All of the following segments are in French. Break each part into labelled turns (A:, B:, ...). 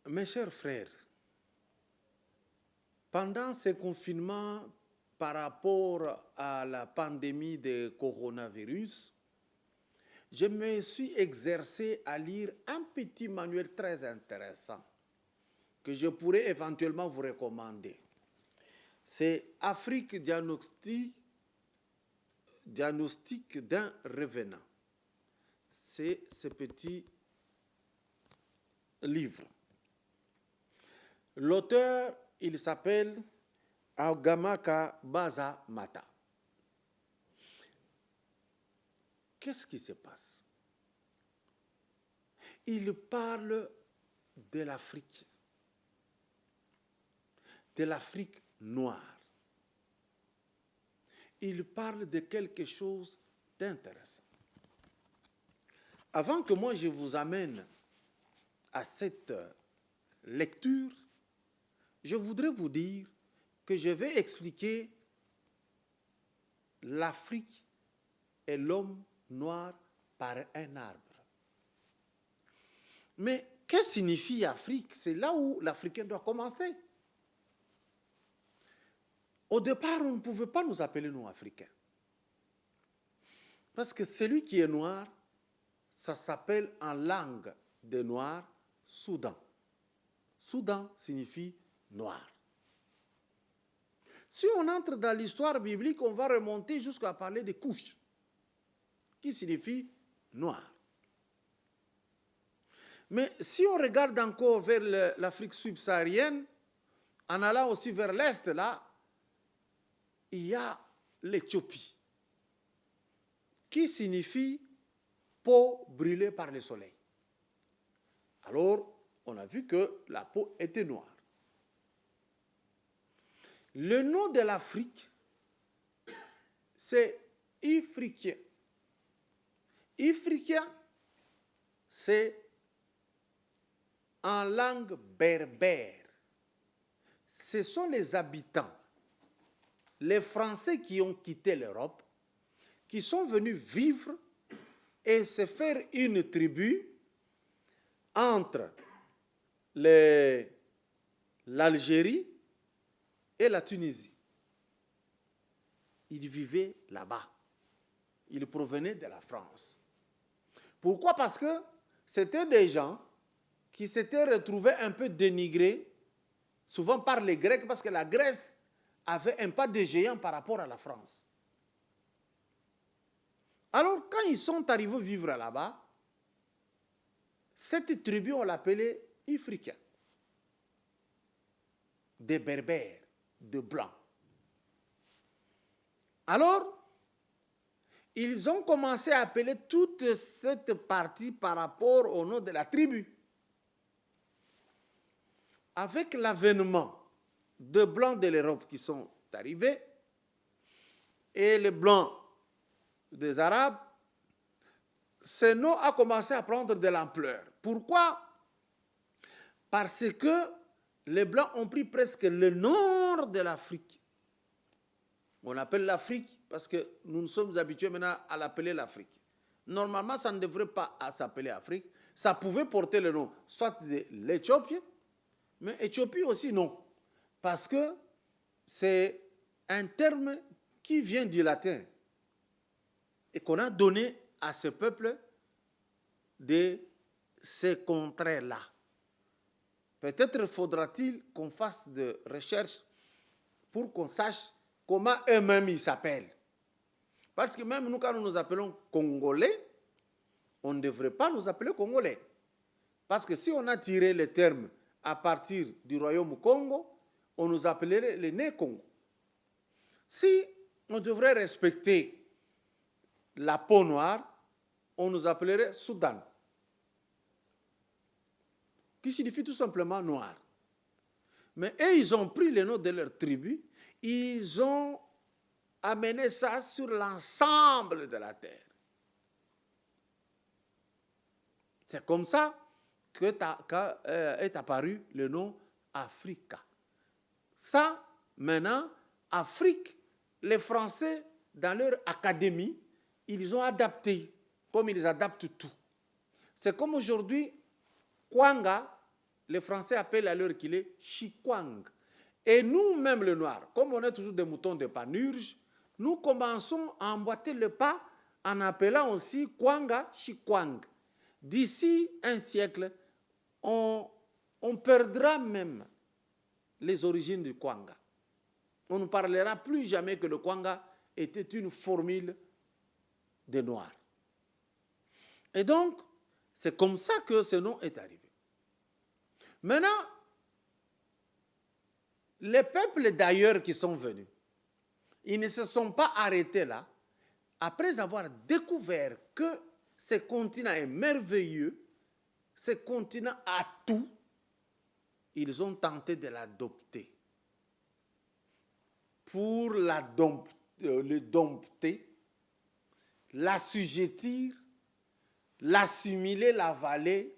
A: Mes chers frères, pendant ces confinements par rapport à la pandémie de coronavirus, je me suis exercé à lire un petit manuel très intéressant que je pourrais éventuellement vous recommander. C'est Afrique diagnostic d'un revenant. C'est ce petit livre. L'auteur, il s'appelle Agamaka Baza Mata. Qu'est-ce qui se passe? Il parle de l'Afrique noire. Il parle de quelque chose d'intéressant. Avant que moi je vous amène à cette lecture, je voudrais vous dire que je vais expliquer l'Afrique et l'homme noir par un arbre. Mais que signifie Afrique? C'est là où l'Africain doit commencer. Au départ, on ne pouvait pas nous appeler nous Africains. Parce que celui qui est noir, ça s'appelle en langue des Noirs, Soudan. Soudan signifie noir. Si on entre dans l'histoire biblique, on va remonter jusqu'à parler de Couche, qui signifie noir. Mais si on regarde encore vers l'Afrique subsaharienne, en allant aussi vers l'Est, là, il y a l'Éthiopie, qui signifie peau brûlée par le soleil. Alors, on a vu que la peau était noire. Le nom de l'Afrique, c'est Ifriqiya. Ifriqiya, c'est en langue berbère. Ce sont les habitants, les Français qui ont quitté l'Europe, qui sont venus vivre et se faire une tribu entre l'Algérie et la Tunisie. Ils vivaient là-bas. Ils provenaient de la France. Pourquoi? Parce que c'était des gens qui s'étaient retrouvés un peu dénigrés, souvent par les Grecs, parce que la Grèce avait un pas de géant par rapport à la France. Alors, quand ils sont arrivés vivre là-bas, cette tribu, on l'appelait Ifriqiya, des Berbères, de Blancs. Alors, ils ont commencé à appeler toute cette partie par rapport au nom de la tribu. Avec l'avènement de Blancs de l'Europe qui sont arrivés et les Blancs des Arabes, ce nom a commencé à prendre de l'ampleur. Pourquoi? Parce que les Blancs ont pris presque le nord de l'Afrique. On appelle l'Afrique parce que nous nous sommes habitués maintenant à l'appeler l'Afrique. Normalement, ça ne devrait pas s'appeler Afrique. Ça pouvait porter le nom soit de l'Éthiopie, mais Éthiopie aussi non. Parce que c'est un terme qui vient du latin et qu'on a donné à ce peuple de ces contrées-là. Peut-être faudra-t-il qu'on fasse des recherches pour qu'on sache comment eux-mêmes ils s'appellent. Parce que même nous, quand nous nous appelons Congolais, on ne devrait pas nous appeler Congolais. Parce que si on a tiré le terme à partir du royaume Congo, on nous appellerait les Né-Congo. Si on devrait respecter la peau noire, on nous appellerait Soudan, qui signifie tout simplement noir. Mais eux, ils ont pris le nom de leur tribu, ils ont amené ça sur l'ensemble de la terre. C'est comme ça qu'est apparu le nom Africa. Ça, maintenant, Afrique, les Français, dans leur académie, ils ont adapté, comme ils adaptent tout. C'est comme aujourd'hui, Kwanga, les Français appellent à l'heure qu'il est Chikwang. Et nous-mêmes, les Noirs, comme on est toujours des moutons de panurge, nous commençons à emboîter le pas en appelant aussi Kwanga Chikwang. D'ici un siècle, on perdra même les origines du Kwanga. On ne parlera plus jamais que le Kwanga était une formule des Noirs. Et donc, c'est comme ça que ce nom est arrivé. Maintenant, les peuples d'ailleurs qui sont venus, ils ne se sont pas arrêtés là. Après avoir découvert que ce continent est merveilleux, ce continent a tout, ils ont tenté de l'adopter. Pour le dompter, l'assujettir, l'assimiler, l'avaler.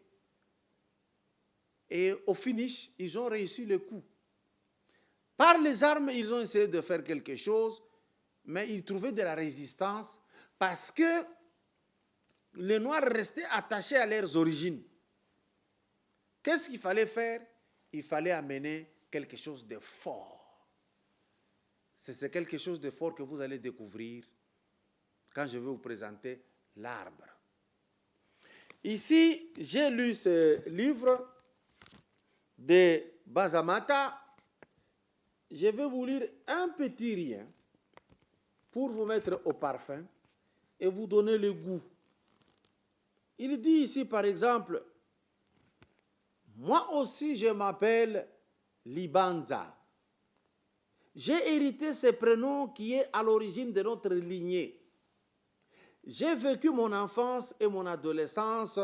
A: Et au finish, ils ont réussi le coup. Par les armes, ils ont essayé de faire quelque chose, mais ils trouvaient de la résistance parce que les Noirs restaient attachés à leurs origines. Qu'est-ce qu'il fallait faire? Il fallait amener quelque chose de fort. C'est quelque chose de fort que vous allez découvrir quand je vais vous présenter l'arbre. Ici, j'ai lu ce livre de Bazamata. Je vais vous lire un petit rien pour vous mettre au parfum et vous donner le goût. Il dit ici, par exemple, « Moi aussi, je m'appelle Libanza. J'ai hérité ce prénom qui est à l'origine de notre lignée. J'ai vécu mon enfance et mon adolescence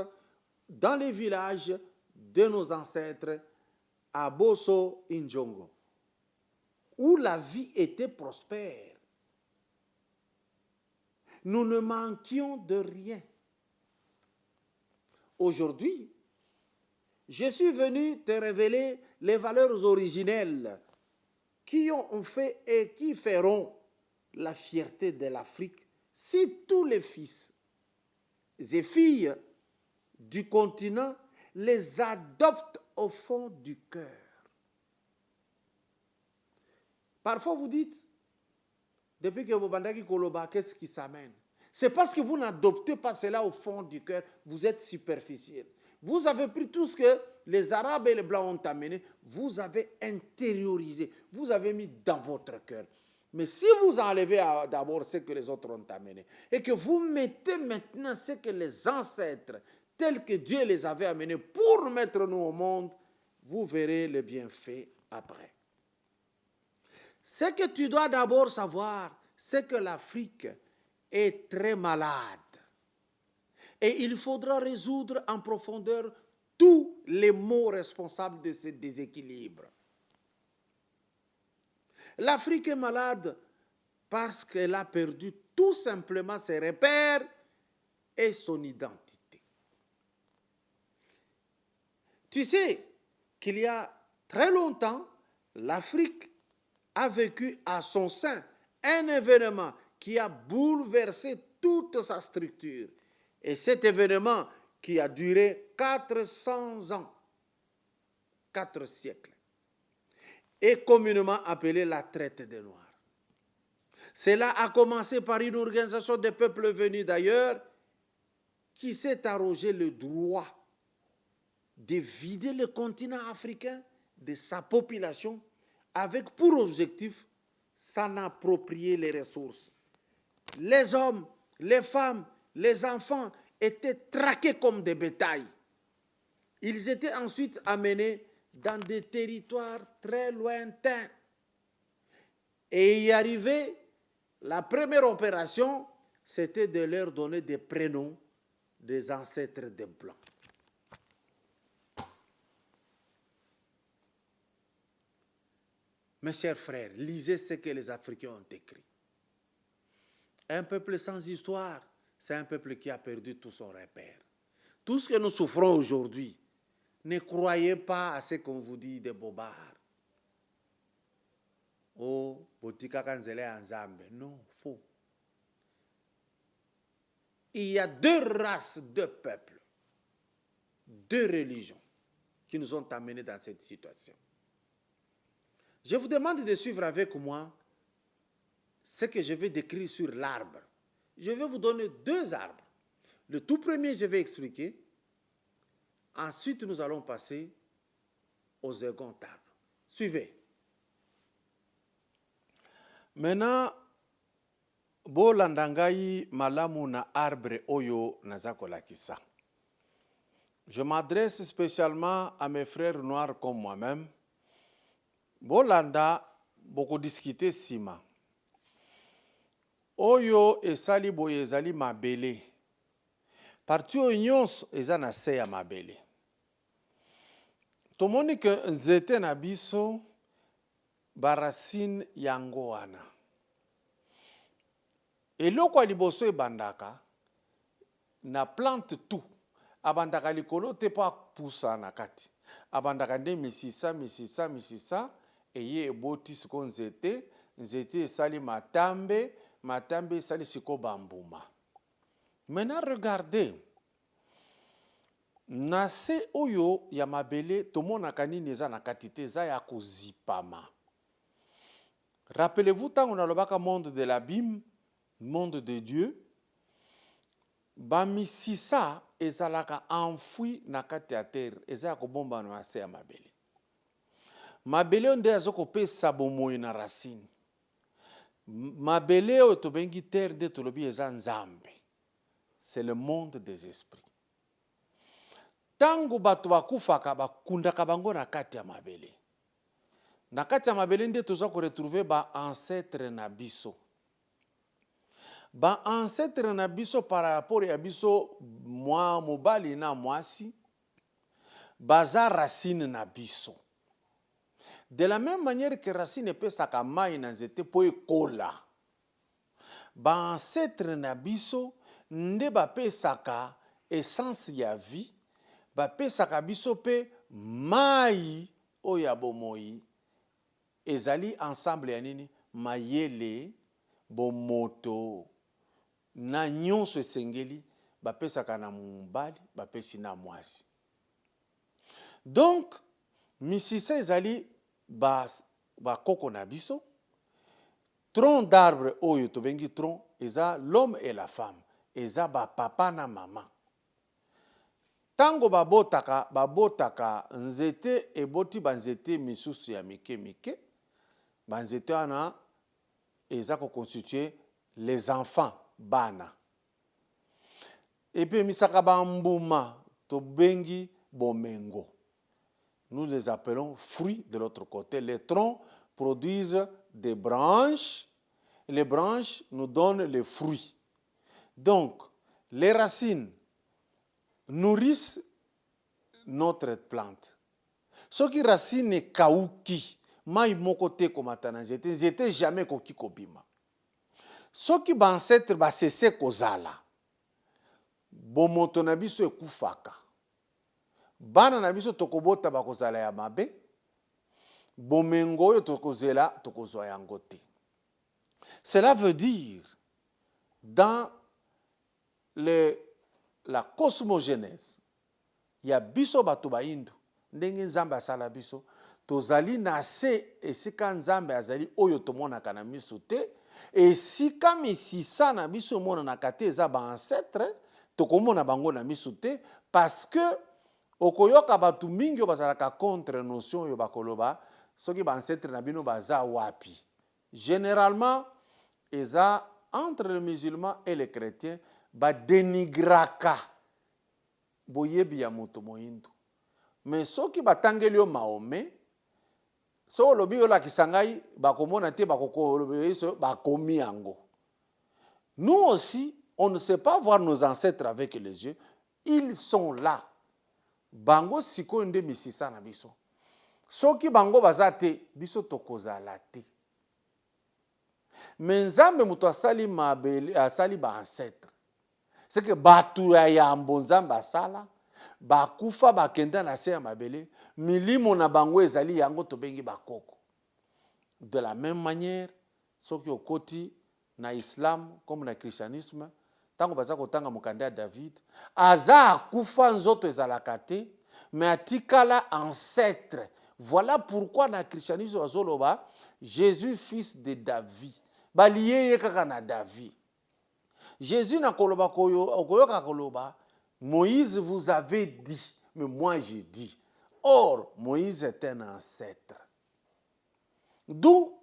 A: dans les villages de nos ancêtres à Bosso Injongo, où la vie était prospère. Nous ne manquions de rien. Aujourd'hui, je suis venu te révéler les valeurs originelles qui ont fait et qui feront la fierté de l'Afrique si tous les fils et filles du continent les adoptent au fond du cœur. » Parfois vous dites, depuis que vous bandaki Koloba, qu'est-ce qui s'amène? C'est parce que vous n'adoptez pas cela au fond du cœur, vous êtes superficiel. Vous avez pris tout ce que les Arabes et les Blancs ont amené, vous avez intériorisé, vous avez mis dans votre cœur. Mais si vous enlevez d'abord ce que les autres ont amené et que vous mettez maintenant ce que les ancêtres, tels que Dieu les avait amenés pour mettre nous au monde, vous verrez le bienfait après. Ce que tu dois d'abord savoir, c'est que l'Afrique est très malade. Et il faudra résoudre en profondeur tous les maux responsables de ce déséquilibre. L'Afrique est malade parce qu'elle a perdu tout simplement ses repères et son identité. Tu sais qu'il y a très longtemps, l'Afrique a vécu à son sein un événement qui a bouleversé toute sa structure. Et cet événement qui a duré 400 ans, 4 siècles, est communément appelé la traite des Noirs. Cela a commencé par une organisation de peuples venus d'ailleurs qui s'est arrogé le droit de vider le continent africain de sa population avec pour objectif s'en approprier les ressources. Les hommes, les femmes, les enfants étaient traqués comme des bétails. Ils étaient ensuite amenés dans des territoires très lointains. Et y arriver, la première opération, c'était de leur donner des prénoms des ancêtres des Blancs. Mes chers frères, lisez ce que les Africains ont écrit. Un peuple sans histoire, c'est un peuple qui a perdu tout son repère. Tout ce que nous souffrons aujourd'hui, ne croyez pas à ce qu'on vous dit des bobards. Oh, botika kanzele anzambe. Non, faux. Il y a 2 races, 2 peuples, 2 religions qui nous ont amenés dans cette situation. Je vous demande de suivre avec moi ce que je vais décrire sur l'arbre. Je vais vous donner 2 arbres. Le tout premier, je vais expliquer. Ensuite, nous allons passer au second arbre. Suivez. Maintenant, bolandangai malamu na arbre oyo nazakolakisa. Je m'adresse spécialement à mes frères noirs comme moi-même. Bolanda boko discuter sima. Oyo esali boye ezali mabele. Parti oyo nyonso eza na se ya mabele. Tomoni ke nzete na biso barasine yango wana. Eloko ya liboso ebandaka na plante tout. Abandaka likolo te pa pusa na kati. Abandaka nde misisa eye eboti siko nzete esali matambe esali siko bambuma. Maintenant regardez. Na se oyo ya mabele tomonaka nini eza na kati te eza ya kozipama. Rappelez-vous tango nalobaka monde de l'abîme, monde de Dieu, bamisisa ezalaka enfoui na kati ya terre, eza ya kobomba na se ya mabele. Mabele nde azokopesa bomoi na racine. Mabele oyo tobengi terre nde tolobi eza nzambe. C'est le monde des esprits. Tango bato bakufaka bakundaka bango na kati ya mabele. Na kati ya mabele nde toza ko retrouver ba ancêtre na biso. Ba ancêtre na biso par rapport ya biso mwa mobali na mwasi baza racine na biso. De la même manière que racine epesaka mai na nzete po ekola. Ba ancêtre na biso nde bapesaka essence ya vie, bapesaka biso pe mai oya bomoi. Ezali ensemble ya nini? Mayele, bomoto, na nyonso esengeli, bapesaka na mobali, bapesi na mwasi. Donc, misisa ezali ba koko na biso. Tronc d'arbre oyo tobengi tronc, eza l'homme et la femme. Eza ba papa na mama. Tango babotaka nzete eboti banzete misusu ya mike. Banzete wana eza ko constituer les enfants bana. Et puis misaka bambuma tobengi bomengo. Nous les appelons fruits de l'autre côté. Les troncs produisent des branches. Les branches nous donnent les fruits. Donc, les racines nourrissent notre plante. Ce qui racine kauki, mai moko te komata na nzete jamais koki kobima. Ce qui ancêtre ba cesse kozala. Bomoto na biso ekufaka. Bana na biso tokobota bakozala ya mabe. Bomengo yo tokozela tokozwa yango te. Cela veut dire dans la cosmogénèse, il y a biso bato baindu, ndenge nzambe asala biso, tozali na se esika nzambe azali oyo tomonaka na miso te, esika misisa na biso monanaka te eza ba ancêtre, tokomona bango na miso te, parce que okoyoka bato mingi oyo bazalaka contre notion oyo bakoloba, soki ba ancêtre na bino baza wapi. Généralement, eza entre les musulmans et les chrétiens, ba denigraka boyebi ya moto moyindo. Mais soki batangeli yo Mahomet, so lobi yo la kisangai bakomona te bakomi yango. Nous aussi, on ne sait pas voir nos ancêtres avec les yeux. Ils sont là. Bango siko nde misisa na biso. Soki bango bazate biso tokozala te. Mais nzambe muto asali mabele asali ba ancêtre. C'est que batu ya yambo nzambe asala bakufa bakenda na se ya mabele milimo na bango ezali yango tobengi bakoko. De la même manière, soki okoti na islam comme na christianisme, tango baza kotanga mokanda ya David, aza akufa nzoto ezalaka te, mais atikala ancêtre. Voilà pourquoi dans le christianisme azoloba Jésus fils de David. Baliye kaka na David. Jésus na koloba okoyoka koloba Moïse vous avait dit, mais moi j'ai dit. Or Moïse est un ancêtre. D'où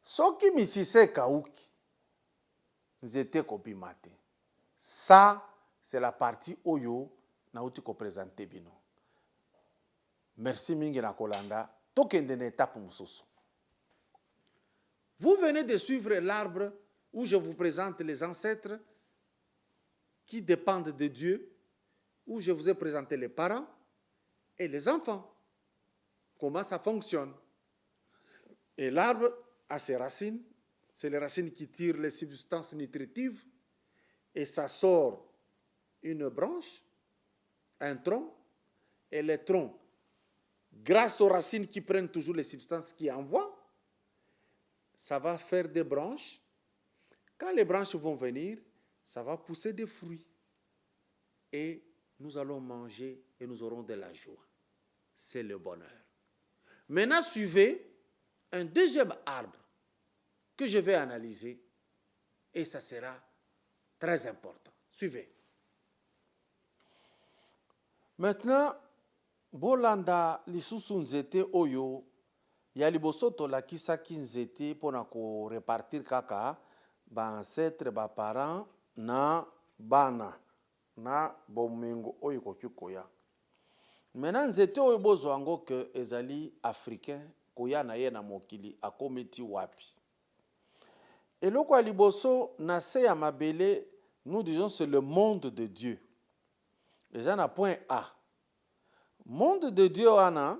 A: soki misise kauki nzete kopimate. Ça c'est la partie oyo na uti ko présenter bino. Merci mingi na kolanda. Tokende na étape mususu. Vous venez de suivre l'arbre où je vous présente les ancêtres qui dépendent de Dieu, où je vous ai présenté les parents et les enfants. Comment ça fonctionne. Et l'arbre a ses racines. C'est les racines qui tirent les substances nutritives et ça sort une branche, un tronc, et les troncs, grâce aux racines qui prennent toujours les substances qui envoient, ça va faire des branches. Quand les branches vont venir, ça va pousser des fruits. Et nous allons manger et nous aurons de la joie. C'est le bonheur. Maintenant, suivez un deuxième arbre que je vais analyser et ça sera très important. Suivez. Maintenant, bolanda lisusu nzete oyo ya liboso tolakisaki nzete mpona korepartir kaka ba-ancêtre ba-parents na bana na bomengo oyo koki koya. Maintenant nzete oyo bozwa yango ke ezali africain koya na ye na mokili akometi wapi. Eloko ya liboso na se ya mabele, nous disons c'est le monde de Dieu. Eza na point A. Monde de Dieu wana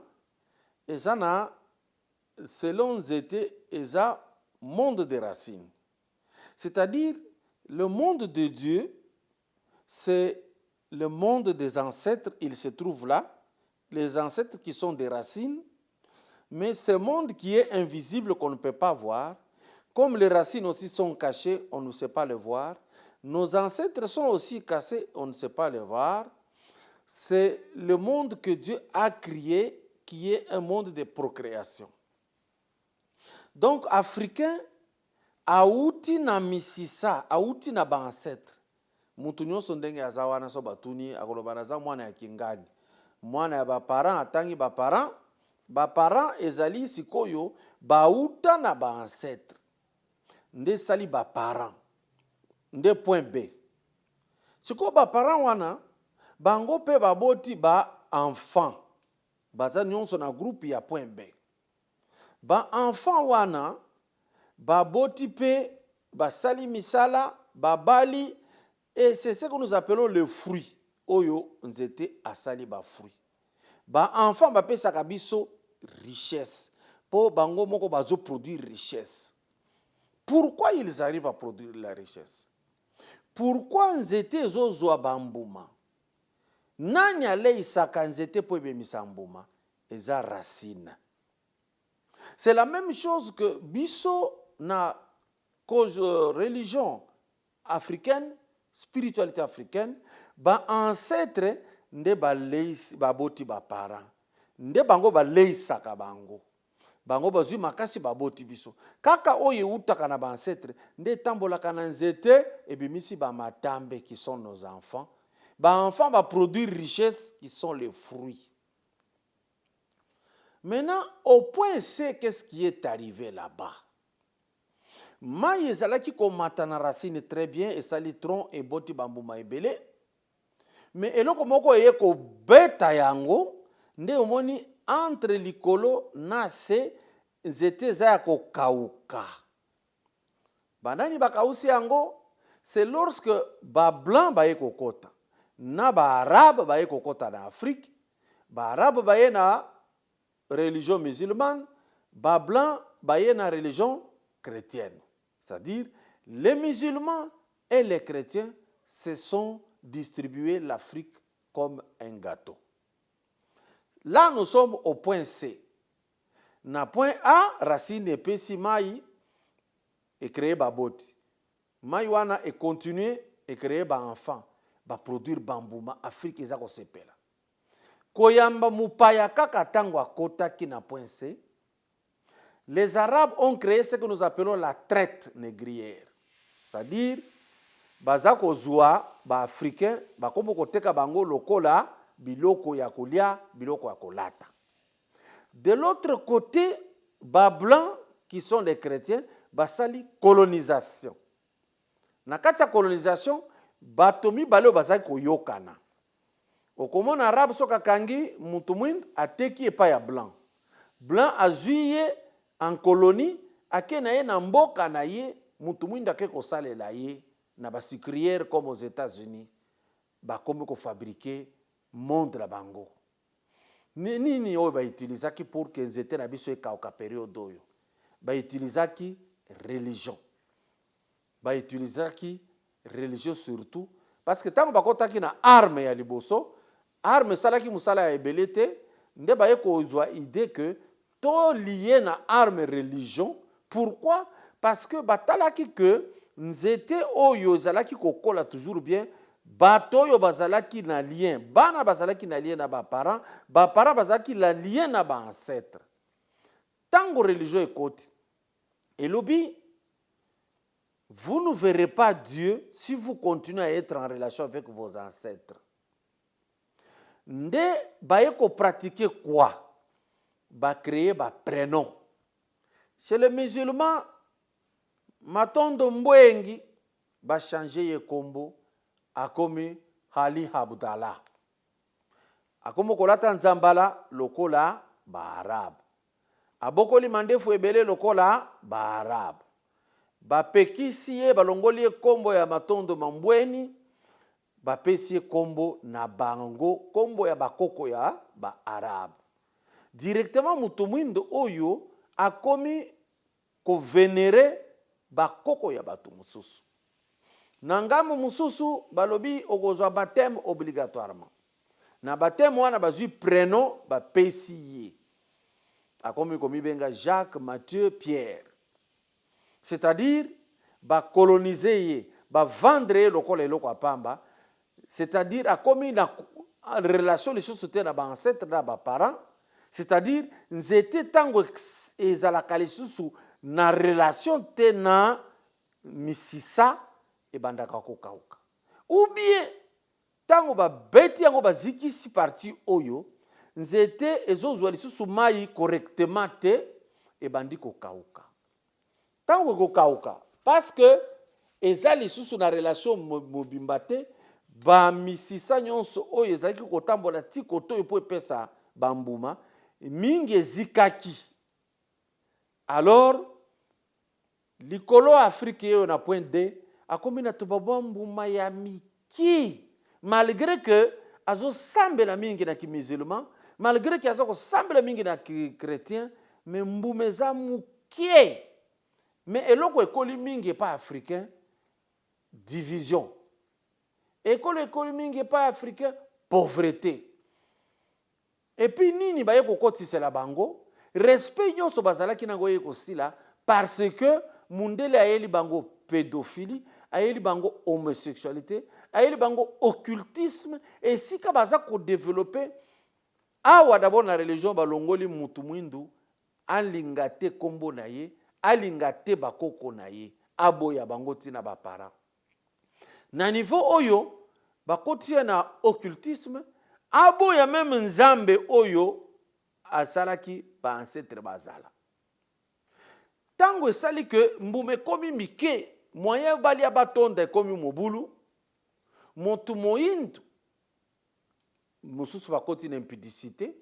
A: eza na selon nzete eza monde des racines. C'est-à-dire le monde de Dieu c'est le monde des ancêtres, il se trouve là, les ancêtres qui sont des racines, mais ce monde qui est invisible qu'on ne peut pas voir, comme les racines aussi sont cachées, on ne sait pas les voir, nos ancêtres sont aussi cachés, on ne sait pas les voir. C'est le monde que Dieu a créé, qui est un monde de procréation. Donc, Africain, auti na misisa, auti na ba ancêtre. Mutu nyonso ndenge aza wana so batuni akoloba naza mwana ya kingadi. Mwana ya baparent atangi baparent ezali sikoyo bauta na ba ancêtre. Nde sali baparent. Nde point B. Sikoyo baparent wana bango pe baboti ba enfant. Baza nyonso na groupe ya point B. Ba enfant wana baboti pe basali misala babali. Et c'est ce que nous appelons le fruit. Oyo nzete asali ba fruit. Ba enfant ba pe sakabiso richesse. Po bango moko bazo produire richesse. Pourquoi ils arrivent à produire la richesse? Pourquoi nzete zozwa bambuma? Nani ale isaka nzete po ebemisa mbuma? Eza racine. C'est la même chose que biso na cause religion africaine, spiritualité africaine, ba ancêtre nde ba leis ba boti ba parents. Nde bango ba leisaka bango. Bango bazui makasi ba boti biso. Kaka oye utaka na ba ancêtre nde tambolaka na nzete ebimisi ba matambe qui sont nos enfants. Ba enfants ba produire richesse qui sont les fruits. Maintenant, au point C, qu'est-ce qui est arrivé là-bas? Maï ezalaki komata na racine très bien et salitron et boti bambuma ebele. Mais eloko moko eye ko beta yango nde omoni entre likolo na se nzete za ya ko kauka. Bandani bakausi yango, c'est lorsque ba blanc baye kokota na ba arabe baye kokota na Afrique, ba arabe baye na religion musulmane, ba blanc baye na religion chrétienne. C'est-à-dire, les musulmans et les chrétiens se sont distribués l'Afrique comme un gâteau. Là, nous sommes au point C. Na point A, racine epesi mai et créer baboti. Mai wana et continuer et créer ba enfant, ba produire bambouma, Afrique ezako sepela. koyamba mupaya kaka tango akotaki na point C, les Arabes ont créé ce que nous appelons la traite négrière. C'est-à-dire, baza kozwa ba africain bakombo koteka bango lokola biloko ya kolia, biloko ya kolata. De l'autre côté, ba blancs qui sont les chrétiens, basali colonisation. Na kati ya colonisation, batomi balo bazali koyokana. Okomona arabe soka kangi mutu mwindu ateki epa ya blanc. Blanc azuye en colonie ake na ye na mboka na ye mutu mwindu ake kosalela ye na ba sucrière comme aux États-Unis. Bakombe ko fabriquer monde la bango. Nini oyo ba utilisaki pour que nzete na biso ekauka période oyo. Ba utilisaki religion. Ba utilisaki religion surtout parce que tango bakotaki na arme ya liboso, arme salaki musala ya ebelete, nde ba yeko ozwa idée que to lié na arme religion. Pourquoi? Parce que batalaki que nzete oyo zalaki kokola toujours bien, bato oyo bazalaki na lien, bana bazalaki na lien na ba parents bazalaki na lien na ba ancêtre. Tango religion ekoti, elobi, vous ne verrez pas Dieu si vous continuez à être en relation avec vos ancêtres. Nde bayeko pratiquer quoi? Ba créer ba prénom. Chez les musulmans, matondo mbwengi ba changer ye kombo akomi Ali Abdallah. Akomo kolata nzambala lokola ba Arab. Abokoli mandefu ebele lokola ba Arab. Ba pekisi ye balongoli ye kombo ya matondo mambweni, ba pesi ye kombo na bango, kombo ya bakoko ya ba Arab. Directement mutu mwindo oyo akomi ko vénérer bakoko ya batu mususu. Na ngambo mususu balobi okozwa baptême obligatoirement. Na baptême wana bazwi prénom ba pesi ye. Akomi komi benga Jacques, Matthieu, Pierre. C'est-à-dire ba coloniser ye, ba vendre ye lokola eloko apamba. C'est-à-dire akomi na relation les choses te na ba ancêtre na ba parents. C'est-à-dire nzete tango ezalaka lisusu na relation te na misisa ebandaka kokauka. Ou bien tango ba beti yango bazikisi parti oyo nzete ezozwa lisusu mai correctement te ebandi kokauka. Tango kokauka parce que eza lisusu na relation mobimba te ba misisa nyonso oyo ezalaki kotambola ti koto epo epesa bambuma mingi ezikaki. Alors likolo Afrique yo na point D akomi na tobabo mbuma ya miki, malgré que azo sambela mingi na ki musulman, malgré que azo sambela mingi na ki chrétien, mais mbuma eza mukie. Mais eloko ekoli mingi pas africain, division. Ekoli mingi pas africain, pauvreté. Et puis nini ba yeko kotisa la bango, respect nyonso bazalaki nango yeko sila parce que mundele ayeli bango pédophilie, ayeli bango homosexualité, ayeli bango occultisme, et si ka baza ko développer awa d'abord na religion balongoli mutu mwindu alingate kombo na ye, alingate bakoko na ye, aboya bango tina ba para. Na niveau oyo bakotia na occultisme, aboya même nzambe oyo asalaki ba ancêtre bazala. Tango esali que mbume komi mike, moyen bali abatonda komi mobulu, motu moindu mususu bakoti na impudicité,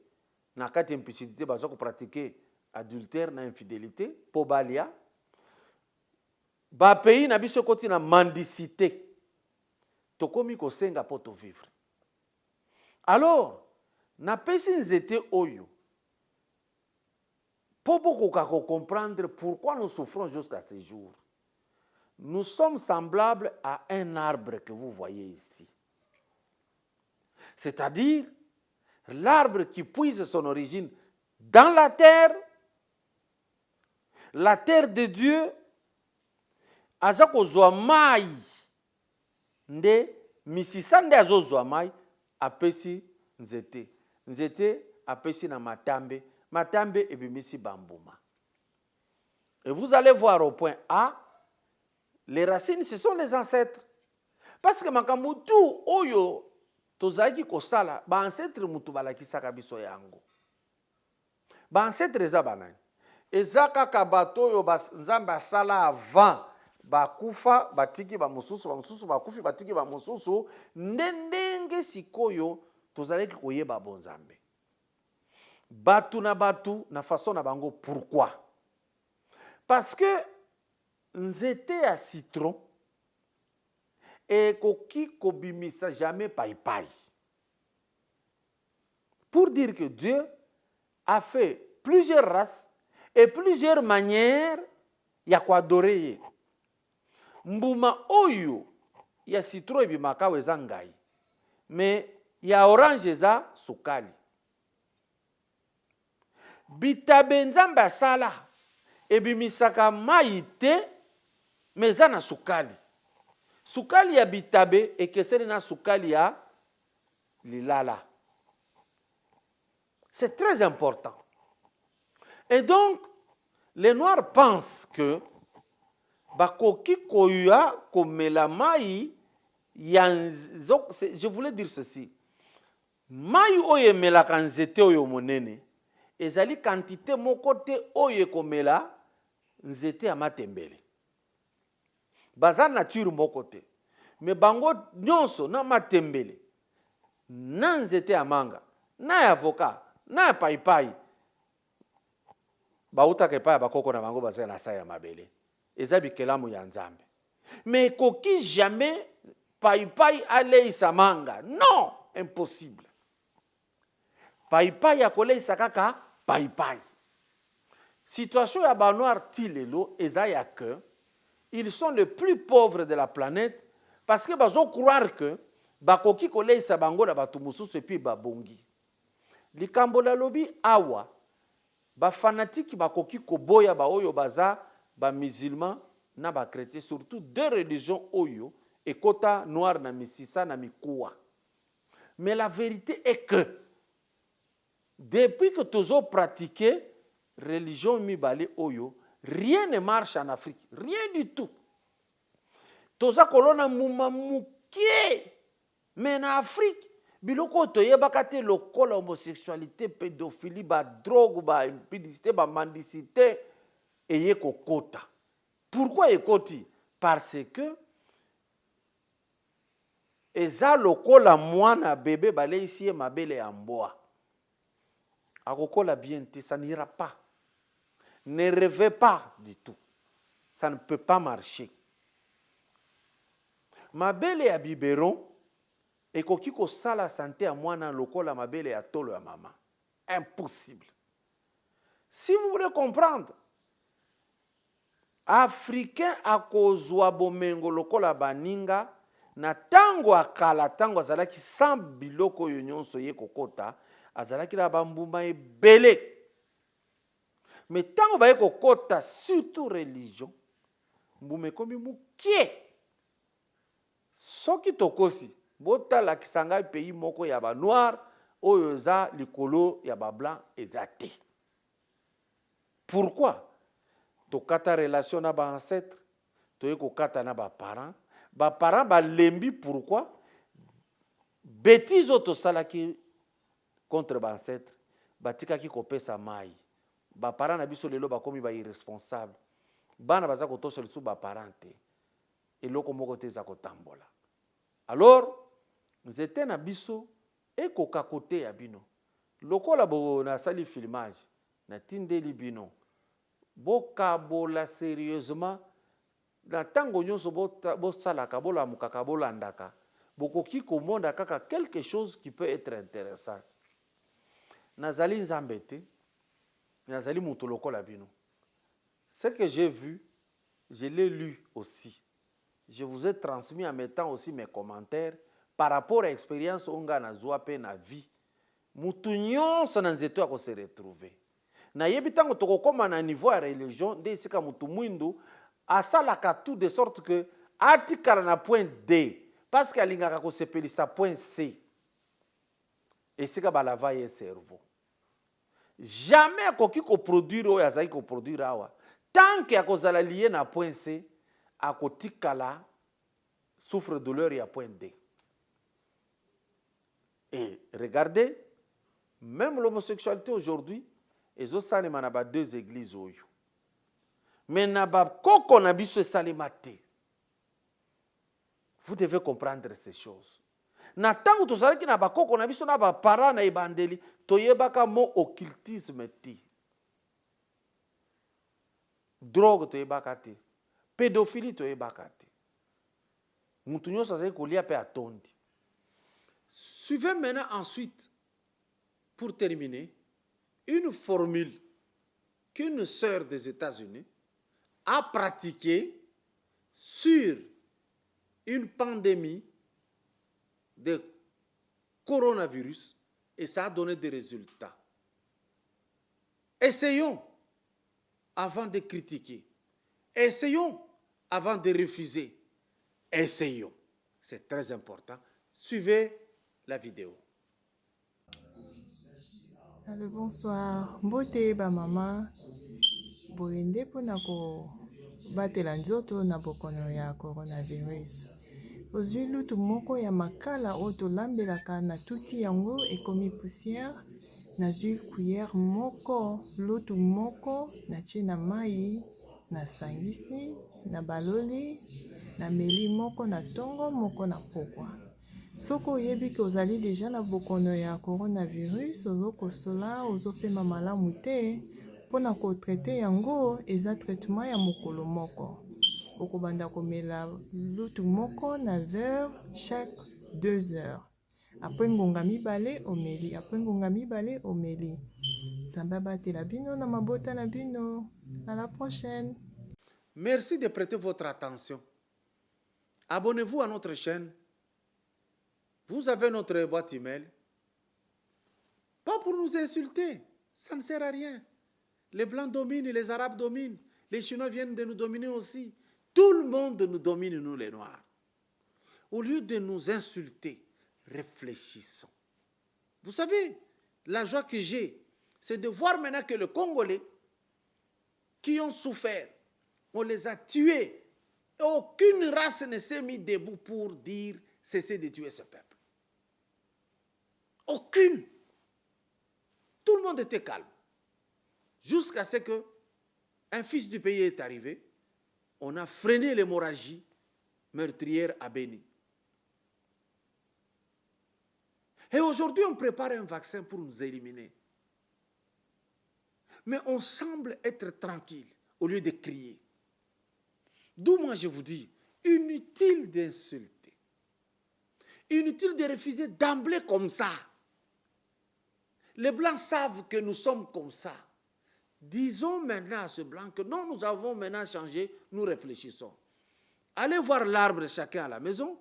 A: na kati impudicité bazo ko pratiquer adultère na infidélité po balia. Ba pays na biso koti na mendicité. Tokomi ko senga poto vivre. Alors, na pesi nzete oyo, pour beaucoup comprendre pourquoi nous souffrons jusqu'à ce jour. Nous sommes semblables à un arbre que vous voyez ici. C'est-à-dire, l'arbre qui puise son origine dans la terre de Dieu, azako zwa mai, nde misisa nde azozwa mai, apesi nzete. nzete apesi na matambe, matambe ebimisi bambuma. Et vous allez voir au point A, les racines, ce sont les ancêtres. Parce que makambo tout oyo tozaki kosala, ba ancêtre mutu balakisaka biso yango. Ba ancêtre eza banani. Eza kaka bato oyo nzambe asala avant bakufa batiki ba mususu bakufi batiki ba mususu ndenge sikoyo tozalaki koyeba bonzambe. Batu na façon na bango. Pourquoi? Parce que nzete à citron et koki kobimisa jamais paipai. Pour dire que Dieu a fait plusieurs races et plusieurs manières ya kwadorer. Mbuma oyo ya citron ebimaka weza ngai. Mais ya orange eza sukali. Bitabe nzambe asala ebimisaka mai te meza na sukali. Sukali ya bitabe ekeseni na sukali ya lilala. C'est très important. Et donc, les Noirs pensent que bakoki koya komela mai yanzo, je voulais dire ceci. Mai oye melaka nzete oyo monene ezali quantité moko te oye komela nzete ya matembele. Baza nature moko te. Mais bango nyonso na matembele, na nzete ya manga, na ya avocat, na ya paipai, bauta kepa ya bakoko na bango baza na sa ya mabele. Eza bikelamu ya nzambe. Mais koki jamais paipai aleisa manga. Non, impossible. Paipai ya koleisa kaka paipai. Situation ya ba noir tilelo eza ya que ils sont les plus pauvres de la planète parce que bazo croire que bakoki koleisa bango na batu mususu epi babongi. Likambo la lobi awa ba fanatiki bakoki koboya ba oyo baza ba musulmans na ba chrétiens, surtout deux religions oyo ekota noir na misisa na mikuwa. Mais la vérité est que depuis que tozo pratiqué religion mibale oyo, rien ne marche en Afrique, rien du tout. Toza kolona muma mukie, mais en Afrique, biloko toyebaka te lokola homosexualité, pédophilie, ba drogue, ba impudicité, ba mendicité, eye kokota. Pourquoi ekoti? Parce que eza lokola mwana bébé bale ici mabele ya mboa. Akokola bien te, ça n'ira pas. Ne rêvez pas du tout. Ça ne peut pas marcher. Mabele ya biberon ekoki kosala santé ya mwana lokola mabele ya tolo ya maman. Impossible. Si vous voulez comprendre, Africain akozwa bomengo lokola baninga na tango akala tango azalaki sans biloko yo nyonso ye kokota azalaki na bambuma ebele. Mais tango baye kokota surtout religion mbuma ekomi mukie. Soki tokosi botala kisanga pays moko ya ba noir oyo za likolo ya ba blanc ezate. Pourquoi? Tokata relation na ba ancêtre, toye kokata na ba parents ba lembi. Pourquoi? Bêtise auto salaki contre ba ancêtre batika ki kopesa mai. Ba parents na biso lelo bakomi ba irresponsable. Bana baza kotosa lisu ba parents te. Eloko moko te za kotambola. Alors, nous étions na biso ekoka kote ya bino. Lokola bo na sali filmage na tindeli bino. Boka bola sérieusement na tango nyonso bosalaka bola mukaka bolandaka. Bokoki komonda kaka quelque chose qui peut être intéressant. Nazali nzambe te, nazali mutu lokola bino. Ce que j'ai vu, je l'ai lu aussi. Je vous ai transmis en mettant aussi mes commentaires par rapport à l'expérience onga na zwa na vie. Mutu nyonso na nzeto ako se retrouver. Na yebi tango tokokoma na niveau ya religion nde sika mutu mwindu asalaka tout de sorte que atikala na point D parce que alingaka ko sepelisa point C. Et c'est comme la vaille cerveau. Jamais koki ko produire ou yazaki ko produire awa. Tant que akozala lié na point C, akotikala souffre douleur ya point D. Et regardez, même l'homosexualité aujourd'hui, ils ont salima na ba deux églises oyo. Mais na ba koko na biso salima te. Vous devez comprendre ces choses. Na tango tozalaki na ba koko na biso na ba parents na ebandeli, toyebaka mo occultisme ti. Drogue toyebaka te. Pédophilie toyebaka te. Mutu nyonso azali kolia pe atondi. Suivez maintenant ensuite, pour terminer, une formule qu'une sœur des États-Unis a pratiquée sur une pandémie de coronavirus et ça a donné des résultats. Essayons avant de critiquer. Essayons avant de refuser. Essayons. C'est très important. Suivez la vidéo.
B: Allô, bonsoir. Mbote ba mama boyende pona ko batela nzoto na bokono ya coronavirus. Ozwi lutu moko ya makala oyo tolambelaka na tuti yango ekomi poussière. Nazwi cuillère moko, lutu moko, natie na mai, nasangisi, na baloli, na meli moko na tongo moko na pokwa. Soko oyebi ke ozali deja na bokono ya coronavirus, ozokosola, ozopema malamu te, mpona kotraite yango eza traitement ya mokolo moko. Okobanda komela lutu moko na verre chaque 2 heures. Après ngonga mibale omeli, après ngonga mibale omeli. Nzambe abatela bino na mabota na bino. À la prochaine.
A: Merci de prêter votre attention. Abonnez-vous à notre chaîne. Vous avez notre boîte email. Pas pour nous insulter. Ça ne sert à rien. Les Blancs dominent, les Arabes dominent. Les Chinois viennent de nous dominer aussi. Tout le monde nous domine, nous les Noirs. Au lieu de nous insulter, réfléchissons. Vous savez, la joie que j'ai, c'est de voir maintenant que les Congolais qui ont souffert, on les a tués. Et aucune race ne s'est mise debout pour dire cessez de tuer ce peuple. Aucune. Tout le monde était calme. Jusqu'à ce que un fils du pays est arrivé, on a freiné l'hémorragie meurtrière à Béni. Et aujourd'hui, on prépare un vaccin pour nous éliminer. Mais on semble être tranquille au lieu de crier. D'où moi je vous dis, inutile d'insulter. Inutile de refuser d'emblée comme ça. Les Blancs savent que nous sommes comme ça. Disons maintenant à ce Blanc que non, nous avons maintenant changé, nous réfléchissons. Allez voir l'arbre chacun à la maison,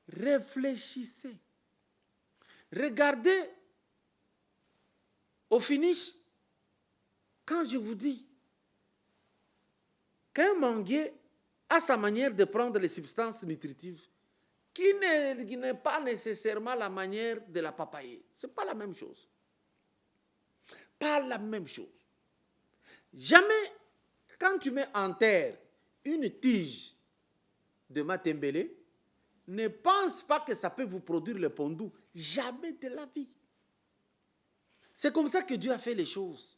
A: réfléchissez. Regardez au finish, quand je vous dis qu'un manguier a sa manière de prendre les substances nutritives qui n'est pas nécessairement la manière de la papaye. Ce n'est pas la même chose. Pas la même chose. Jamais, quand tu mets en terre une tige de matembele, ne pense pas que ça peut vous produire le pondou. Jamais de la vie. C'est comme ça que Dieu a fait les choses.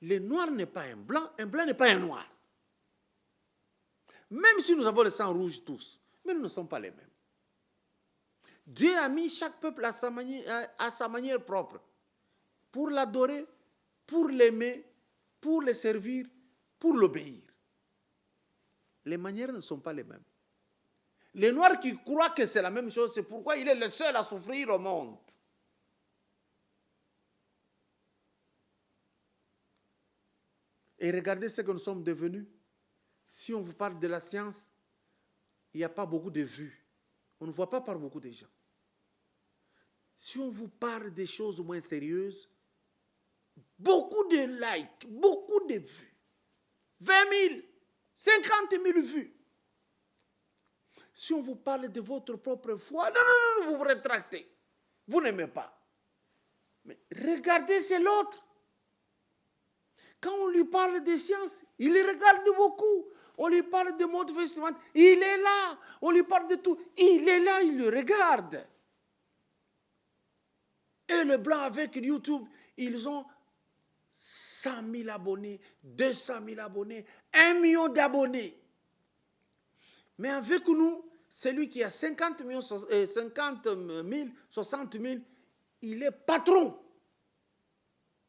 A: Le noir n'est pas un blanc n'est pas un noir. Même si nous avons le sang rouge tous, mais nous ne sommes pas les mêmes. Dieu a mis chaque peuple à sa manière propre. Pour l'adorer, pour l'aimer, pour le servir, pour l'obéir. Les manières ne sont pas les mêmes. Les Noirs qui croient que c'est la même chose, c'est pourquoi il est le seul à souffrir au monde. Et regardez ce que nous sommes devenus. Si on vous parle de la science, il n'y a pas beaucoup de vues. On ne voit pas par beaucoup de gens. Si on vous parle des choses moins sérieuses, beaucoup de likes, beaucoup de vues. 20 000, 50 000 vues. Si on vous parle de votre propre foi, non, vous vous rétractez. Vous n'aimez pas. Mais regardez, c'est l'autre. Quand on lui parle des sciences, il regarde beaucoup. On lui parle de mode vestimentaire, il est là. On lui parle de tout, il est là, il le regarde. Et le blanc avec YouTube, ils ont 100 000 abonnés, 200 000 abonnés, 1 million d'abonnés. Mais avec nous, celui qui a 50 000, 60 000, il est patron.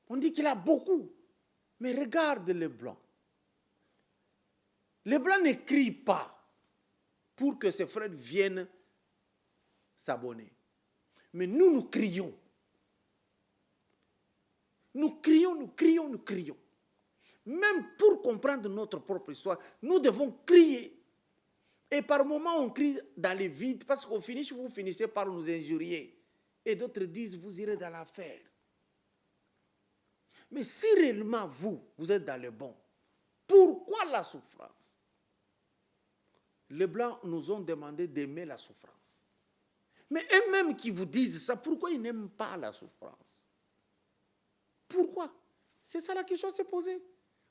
A: On dit qu'il a beaucoup. Mais regarde les blancs. Les blancs ne crient pas pour que ses frères viennent s'abonner. Mais nous, nous crions. Nous crions, nous crions, nous crions. Même pour comprendre notre propre histoire, nous devons crier. Et par moments, on crie dans les vides parce qu'au finish, vous finissez par nous injurier. Et d'autres disent, vous irez dans l'affaire. Mais si réellement vous êtes dans le bon, pourquoi la souffrance? Les Blancs nous ont demandé d'aimer la souffrance. Mais eux-mêmes qui vous disent ça, pourquoi ils n'aiment pas la souffrance? Pourquoi? C'est ça la question à se poser.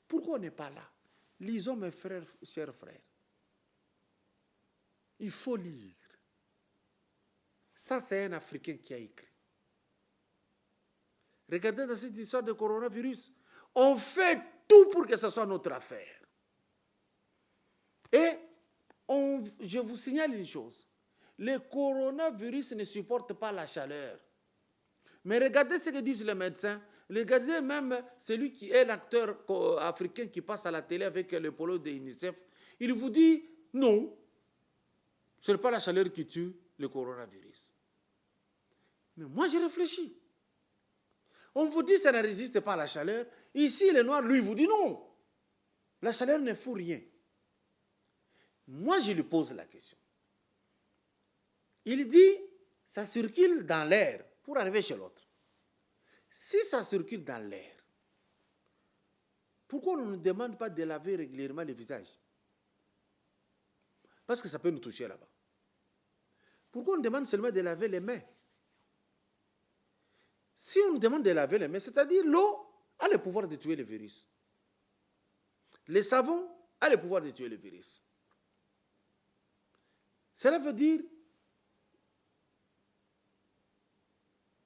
A: Pourquoi on n'est pas là? Lisons, mes frères, chers frères. Il faut lire. Ça, c'est un Africain qui a écrit. Regardez dans cette histoire de coronavirus. On fait tout pour que ce soit notre affaire. Et je vous signale une chose. Le coronavirus ne supporte pas la chaleur. Mais regardez ce que disent les médecins. Regardez même celui qui est l'acteur africain qui passe à la télé avec le polo de l'UNICEF. Il vous dit non, ce n'est pas la chaleur qui tue le coronavirus. Mais moi, j'ai réfléchi. On vous dit que ça ne résiste pas à la chaleur. Ici, le noir, lui, vous dit non. La chaleur ne fout rien. Moi, je lui pose la question. Il dit, ça circule dans l'air pour arriver chez l'autre. Si ça circule dans l'air, pourquoi on ne nous demande pas de laver régulièrement le visage? Parce que ça peut nous toucher là-bas. Pourquoi on demande seulement de laver les mains? Si on nous demande de laver les mains, c'est-à-dire l'eau a le pouvoir de tuer le virus. Le savon a le pouvoir de tuer le virus. Cela veut dire,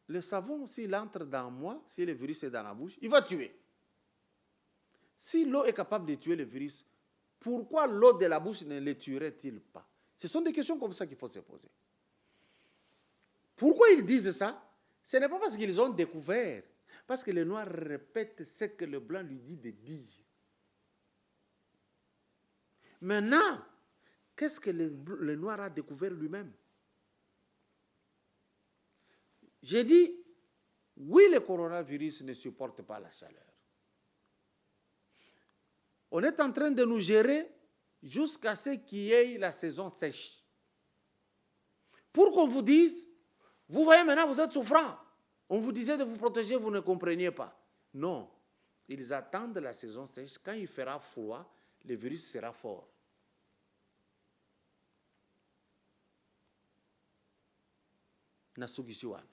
A: le savon, s'il entre dans moi, si le virus est dans la bouche, il va tuer. Si l'eau est capable de tuer le virus, pourquoi l'eau de la bouche ne le tuerait-il pas? Ce sont des questions comme ça qu'il faut se poser. Pourquoi ils disent ça? Ce n'est pas parce qu'ils ont découvert, parce que le noir répète ce que le blanc lui dit de dire. Maintenant, qu'est-ce que le noir a découvert lui-même? J'ai dit, oui, le coronavirus ne supporte pas la chaleur. On est en train de nous gérer jusqu'à ce qu'il y ait la saison sèche. Pour qu'on vous dise, vous voyez maintenant, vous êtes souffrant. On vous disait de vous protéger, vous ne compreniez pas. Non, ils attendent la saison sèche. Quand il fera froid, le virus sera fort. Nasugi Siwan.